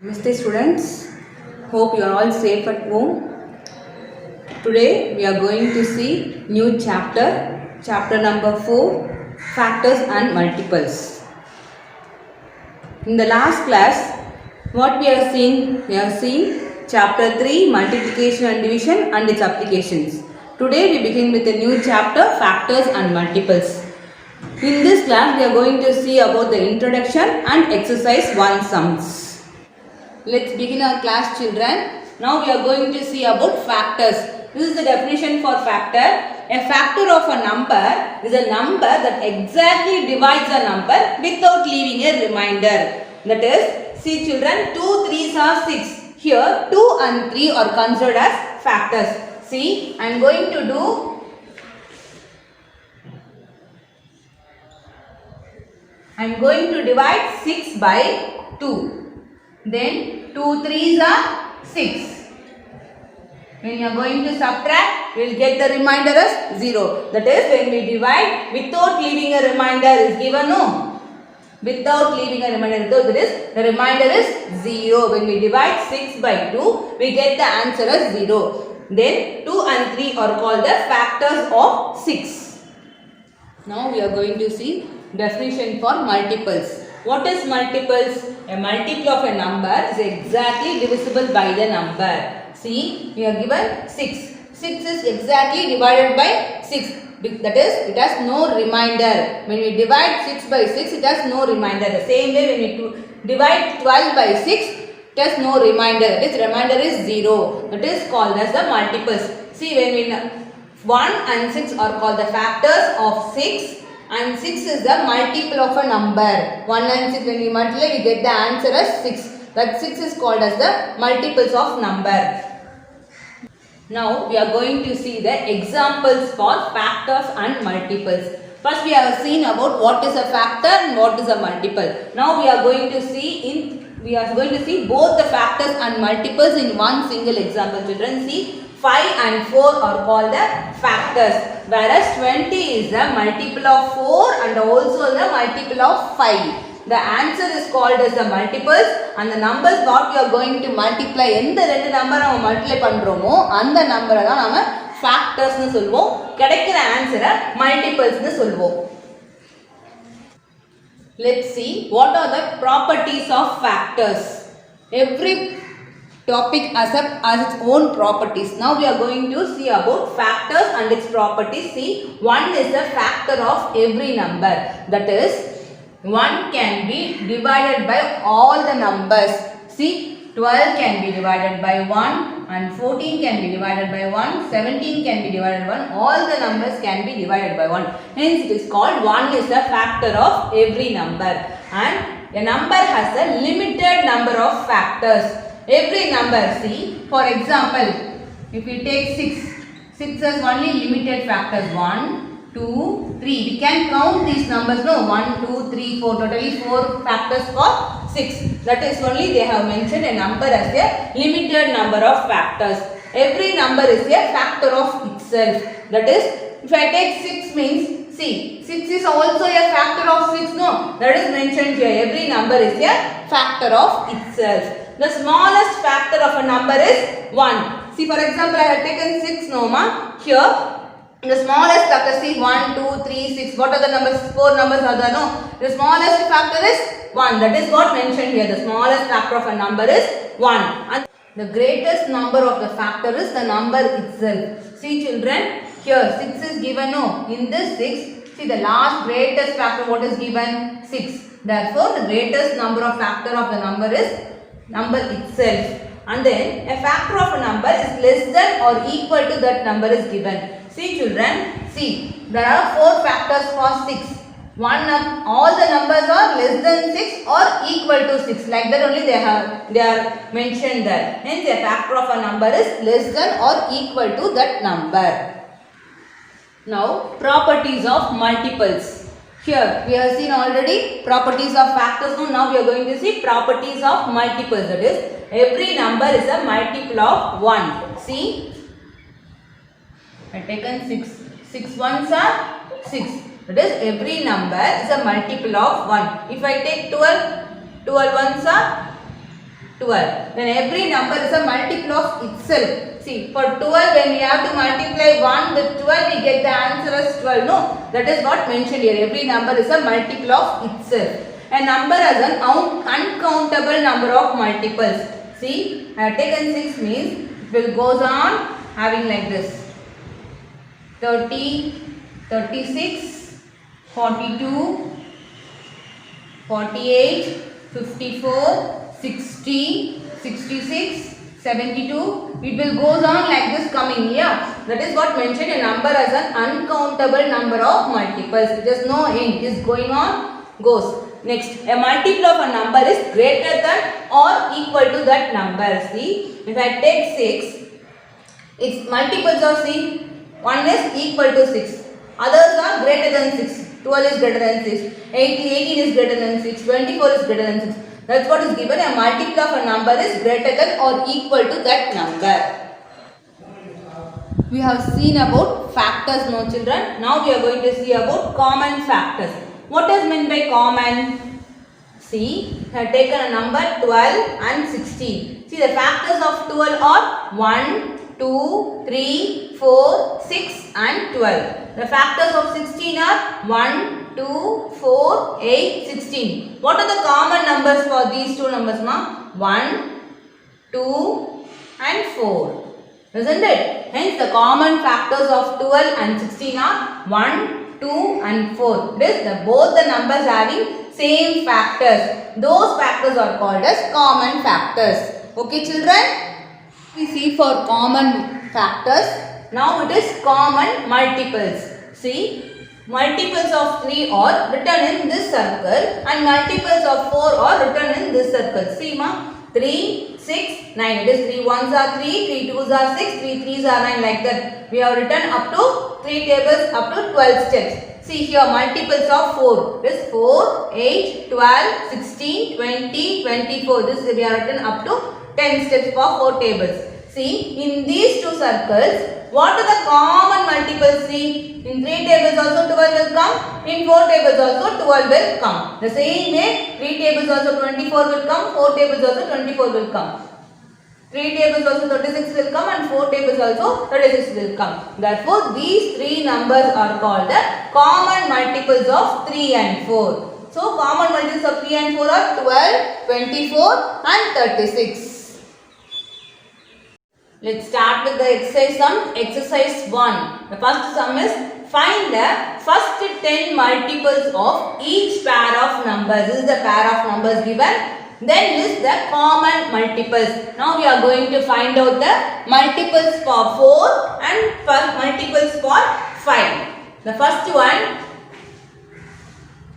Namaste students, hope you are all safe at home. Today we are going to see new chapter number 4, factors and multiples. In the last class, what we have seen? We have seen chapter 3, multiplication and division and its applications. Today we begin with a new chapter, factors and multiples. In this class, we are going to see about the introduction and exercise 1 sums. Let's begin our class, children. Now we are going to see about factors. This is the definition for factor. A factor of a number is a number that exactly divides a number without leaving a remainder. That is, see children, 2 3s are 6. Here 2 and 3 are considered as factors. See, I am going to do divide 6 by 2. Then 2 3s are 6. When you are going to subtract, we will get the remainder as 0. That is, when we divide without leaving a remainder is given, no? Without leaving a remainder, that is, the remainder is 0. When we divide 6 by 2, we get the answer as 0. Then 2 and 3 are called the factors of 6. Now we are going to see definition for multiples. What is multiples? A multiple of a number is exactly divisible by the number. See, we are given 6. 6 is exactly divided by 6. That is, it has no remainder. When we divide 6 by 6, it has no remainder. The same way, when we divide 12 by 6, it has no remainder. Its remainder is 0. That is called as the multiples. See, when we 1 and 6 are called the factors of 6. And 6 is the multiple of a number. 1 and 6, when we multiply, we get the answer as 6. That 6 is called as the multiples of number. Now, we are going to see the examples for factors and multiples. First, we have seen about what is a factor and what is a multiple. Now, we are going to see both the factors and multiples in one single example. Children, see, 5 and 4 are called the factors, whereas 20 is the multiple of 4 and also the multiple of 5. The answer is called as the multiples, and the numbers what we are going to multiply, எந்த ரெண்டு நம்பரை நம்ம multiply பண்றோமோ அந்த நம்பரை தான் நாம factors னு சொல்வோம். கிடைக்கிற ஆன்சரை multiples னு சொல்வோம். Let's see what are the properties of factors. Every topic has its own properties. Now we are going to see about factors and its properties. See, one is the factor of every number. That is, 1 can be divided by all the numbers. See, 12 can be divided by 1 and 14 can be divided by 1, 17 can be divided by 1. All the numbers can be divided by 1. Hence, it is called 1 is the factor of every number. And a number has a limited number of factors. Every number, see, for example, if we take 6, 6 has only limited factors 1, 2, 3. We can count these numbers, no? 1, 2, 3, 4. Totally 4 factors for 6. That is only they have mentioned a number as a limited number of factors. Every number is a factor of itself. That is, if I take 6 means, see, 6 is also a factor of 6, no? That is mentioned here. Every number is a factor of itself. The smallest factor of a number is 1. See, for example, I have taken 6, no ma? Here, the smallest factor, see, 1, 2, 3, 6. What are the numbers? 4 numbers are there, no? The smallest factor is 1. That is what mentioned here. The smallest factor of a number is 1. And the greatest number of the factor is the number itself. See, children, here 6 is given, no? In this 6, see, the last greatest factor, what is given? 6. Therefore, the greatest number of factor of the number is number itself. And then, a factor of a number is less than or equal to that number is given. See children, see, there are 4 factors for 6. All the numbers are less than 6 or equal to 6. Like that only they are mentioned there. Hence, a factor of a number is less than or equal to that number. Now, properties of multiples. Here, we have seen already properties of factors. Now, we are going to see properties of multiples. That is, every number is a multiple of 1. See, I have taken 6. 6 ones are 6. That is, every number is a multiple of 1. If I take 12, 12 ones are 12. Then every number is a multiple of itself. See, for 12 when we have to multiply 1 with 12, we get the answer as 12. No, that is not mentioned here. Every number is a multiple of itself. A number has an uncountable number of multiples. See, I have taken 6 means it will goes on having like this. 30, 36, 42, 48, 54, 60, 66, 72. It will goes on like this coming here. That is what mentioned a number as an uncountable number of multiples. It has no end. It is going on, goes. Next, a multiple of a number is greater than or equal to that number. See, if I take 6, its multiples of see, one is equal to 6. Others are greater than 6. 12 is greater than 6. 18 is greater than 6. 24 is greater than 6. That's what is given. A multiple of a number is greater than or equal to that number. We have seen about factors, no children. Now we are going to see about common factors. What is meant by common? See, I have taken a number 12 and 16. See, the factors of 12 are 1, 2, 3, 4, 6 and 12. The factors of 16 are 1, 2, 4, 8, 16. What are the common numbers for these two numbers, ma? 1, 2 and 4. Isn't it? Hence the common factors of 12 and 16 are 1, 2 and 4. This both the numbers having same factors. Those factors are called as common factors. Okay children? We see for common factors. Now it is common multiples. See, multiples of 3 are written in this circle and multiples of 4 are written in this circle. See ma, 3, 6, 9. It is 3 ones are 3, 3 twos are 6, 3 threes are 9 like that. We have written up to 3 tables up to 12 steps. See here multiples of 4. This 4, 8, 12, 16, 20, 24. This we have written up to 10 steps for 4 tables. See, in these two circles, what are the common multiples? See, in 3 tables also 12 will come, in 4 tables also 12 will come. The same way, 3 tables also 24 will come, 4 tables also 24 will come. 3 tables also 36 will come and 4 tables also 36 will come. Therefore, these 3 numbers are called the common multiples of 3 and 4. So, common multiples of 3 and 4 are 12, 24 and 36. Let's start with the exercise sum. Exercise 1. The first sum is find the first 10 multiples of each pair of numbers. This is the pair of numbers given. Then list the common multiples. Now we are going to find out the multiples for 4 and multiples for 5. The first one.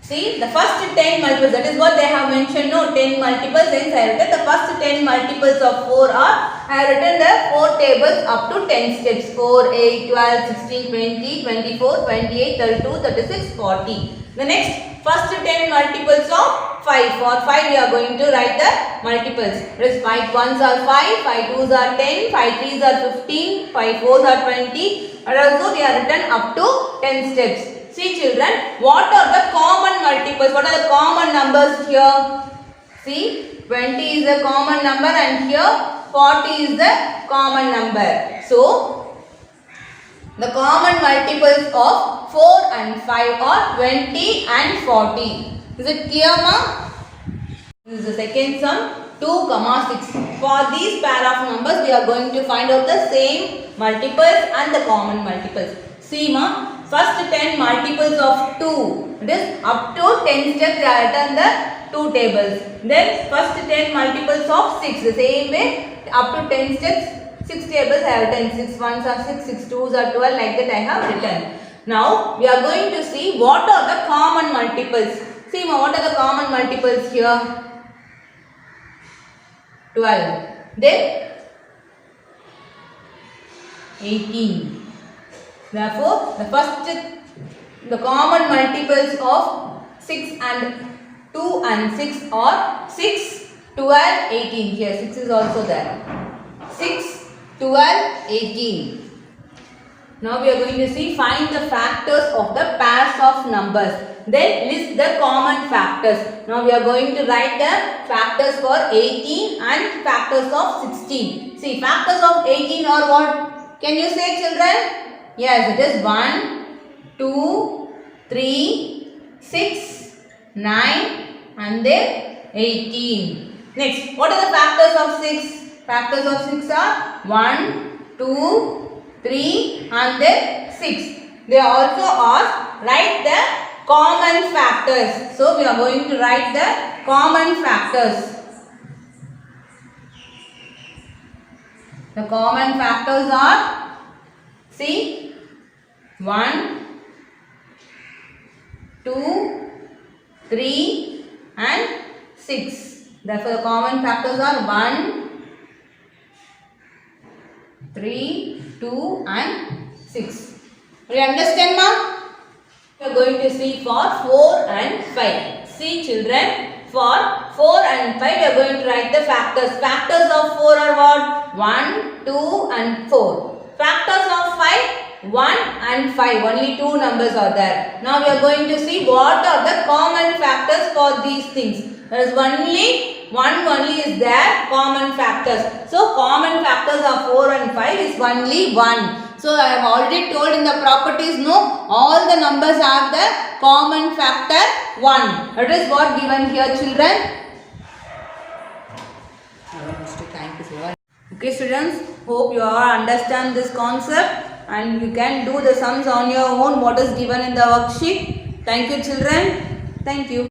See, the first 10 multiples, that is what they have mentioned, no, 10 multiples, hence I have written the first 10 multiples of 4 are, I have written the 4 tables up to 10 steps, 4, 8, 12, 16, 20, 24, 28, 32, 36, 40. The next, first 10 multiples of 5, for 5 we are going to write the multiples, that is 5 ones are 5, 5 twos are 10, 5 threes are 15, 5 fours are 20, and also we are written up to 10 steps. See children, what are the common multiples? What are the common numbers here? See, 20 is a common number and here 40 is the common number. So, the common multiples of 4 and 5 are 20 and 40. Is it clear, ma? This is the second sum, 2, 6. For these pair of numbers, we are going to find out the same multiples and the common multiples. See, ma? First 10 multiples of 2, it is up to 10 steps they are written the 2 tables. Then first 10 multiples of 6, the same way up to 10 steps, 6 tables I have written, 6 ones are 6, 6 twos are 12, like that I have written. Now we are going to see what are the common multiples. See what are the common multiples here? 12. Then 18. Therefore, the common multiples of 6 and 2 and 6 are 6, 12, 18. Here 6 is also there. 6, 12, 18. Now we are going to see find the factors of the pairs of numbers. Then list the common factors. Now we are going to write the factors for 18 and factors of 16. See, factors of 18 are what? Can you say, children? Yes, it is 1, 2, 3, 6, 9 and then 18. Next, what are the factors of 6? Factors of 6 are 1, 2, 3 and then 6. They also ask write the common factors. So we are going to write the common factors. The common factors are, see, 1, 2, 3 and 6. Therefore the common factors are 1, 3, 2 and 6. Do you understand, ma? We are going to see for 4 and 5. See, children, for 4 and 5 we are going to write the factors. Factors of 4 are what? 1, 2 and 4. Factors of 5, 1 and 5. Only 2 numbers are there. Now we are going to see what are the common factors for these things. There is only is there, common factors. So common factors of 4 and 5 is only 1. So I have already told in the properties, no, all the numbers have the common factor 1. That is what given here, children. Okay, students, hope you all understand this concept and you can do the sums on your own what is given in the worksheet. Thank you, children. Thank you.